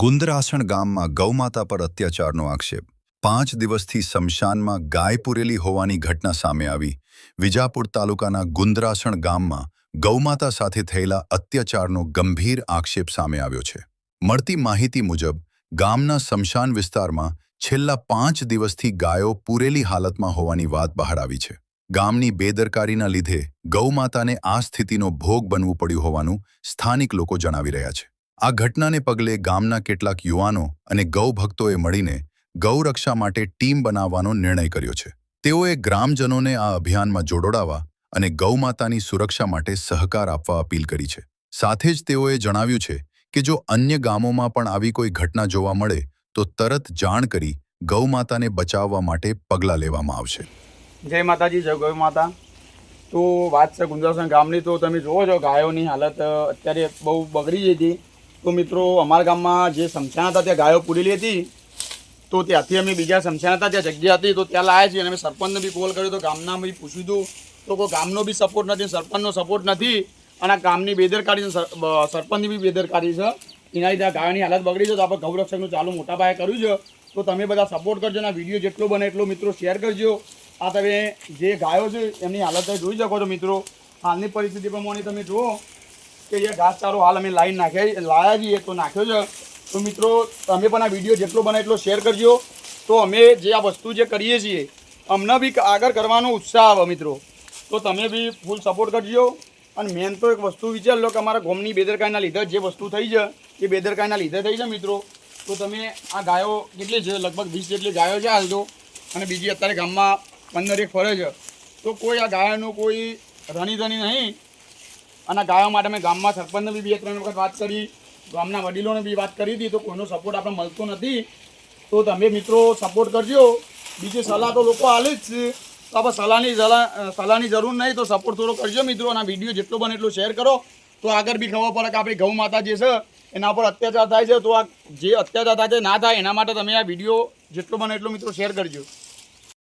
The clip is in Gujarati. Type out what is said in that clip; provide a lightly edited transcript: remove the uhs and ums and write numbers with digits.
ગુંદરાસણ ગામમાં ગૌમાતા પર અત્યાચારનો આક્ષેપ 5 દિવસથી સ્મશાનમાં ગાય પૂરેલી હોવાની ઘટના સામે આવી। વિજાપુર તાલુકાના ગુંદરાસણ ગામમાં ગૌમાતા સાથે થયેલા અત્યાચારનો ગંભીર આક્ષેપ સામે આવ્યો છે। મળતી માહિતી મુજબ ગામના સ્મશાન વિસ્તારમાં છેલ્લા 5 દિવસથી ગાયો પૂરેલી હાલતમાં હોવાની વાત બહાર આવી છે। ગામની બેદરકારીના લીધે ગૌમાતાને આ સ્થિતિનો ભોગ બનવું પડ્યું હોવાનું સ્થાનિક લોકો જણાવી રહ્યા છે। આ ઘટનાને પગલે ગામના કેટલાક યુવાનો અને ગૌભક્તોએ મળીને ગૌરક્ષા માટે ટીમ બનાવવાનો નિર્ણય કર્યો છે। તેઓએ ગ્રામજનોને આ અભિયાનમાં જોડાવા અને ગૌમાતાની સુરક્ષા માટે સહકાર આપવા અપીલ કરી છે। સાથે જ તેઓએ જણાવ્યું છે કે જો અન્ય ગામોમાં પણ આવી કોઈ ઘટના જોવા મળે તો તરત જાણ કરી ગૌમાતાને બચાવવા માટે પગલાં લેવામાં આવશે। જય માતાજી, જય ગૌ માતા। તો વાત છે ગુંદરાસણ ગામની, તો તમે જુઓ છો ગાયોની હાલત અત્યારે બહુ બગડી ગઈ હતી। તો મિત્રો, અમારા ગામમાં જે સ્મશાન હતા ત્યાં ગાયો પૂરેલી હતી, તો ત્યાંથી અમે બીજા સ્મશાન હતા ત્યાં જગ્યા હતી તો ત્યાં લાવ્યા છીએ અને અમે સરપંચને બી કોલ કર્યો તો ગામના બી પૂછ્યું હતું તો કોઈ ગામનો બી સપોર્ટ નથી, સરપંચનો સપોર્ટ નથી અને આ ગામની બેદરકારી સરપંચની બી બેદરકારી છે। એના લીધે ગાયોની હાલત બગડી છે તો આપણે ગૌરક્ષકનું ચાલુ મોટા પાયે કર્યું છે। તો તમે બધા સપોર્ટ કરજો અને વિડીયો જેટલો બને એટલો મિત્રો શેર કરજો। આ તમે જે ગાયો છે એમની હાલત જોઈ શકો છો મિત્રો। હાલની પરિસ્થિતિ પ્રમાણે તમે જુઓ કે એ ઘાસચારો હાલ અમે લાઈન લાવ્યા છીએ તો નાખ્યો છે। તો મિત્રો, તમે પણ આ વિડીયો જેટલો બને એટલો શેર કરજો તો અમે જે આ વસ્તુ જે કરીએ છીએ અમને બી આગળ કરવાનો ઉત્સાહ આવે મિત્રો। તો તમે બી ફૂલ સપોર્ટ કરજો। અને મેન તો એક વસ્તુ વિચાર લો કે અમારા ગામની બેદરકારીના લીધે જે વસ્તુ થઈ છે એ બેદરકારીના લીધે થઈ છે મિત્રો। તો તમે આ ગાયો કેટલી છે, લગભગ 20 જેટલી ગાયો છે હાલ તો, અને બીજી અત્યારે ગામમાં 15 એક ફરે છે। તો કોઈ આ ગાયોનું કોઈ રણીધણી નહીં અને ગાયો માટે મેં ગામમાં સરપંચને બી 2-3 વખત વાત કરી, ગામના વડીલોને બી વાત કરી હતી તો કોઈનો સપોર્ટ આપણે મળતો નથી। તો તમે મિત્રો સપોર્ટ કરજો। બીજી સલાહ તો લોકો હાલે જ છે તો આપણે સલાહની જરૂર નહીં, તો સપોર્ટ થોડો કરજો મિત્રો। અને આ વિડીયો જેટલો બને એટલો શેર કરો તો આગળ બી ખબર પડે કે આપણી ગૌ માતા જે છે એના પર અત્યાચાર થાય છે, તો આ જે અત્યાચાર થાય છે ના થાય એના માટે તમે આ વિડીયો જેટલો બને એટલો મિત્રો શેર કરજો।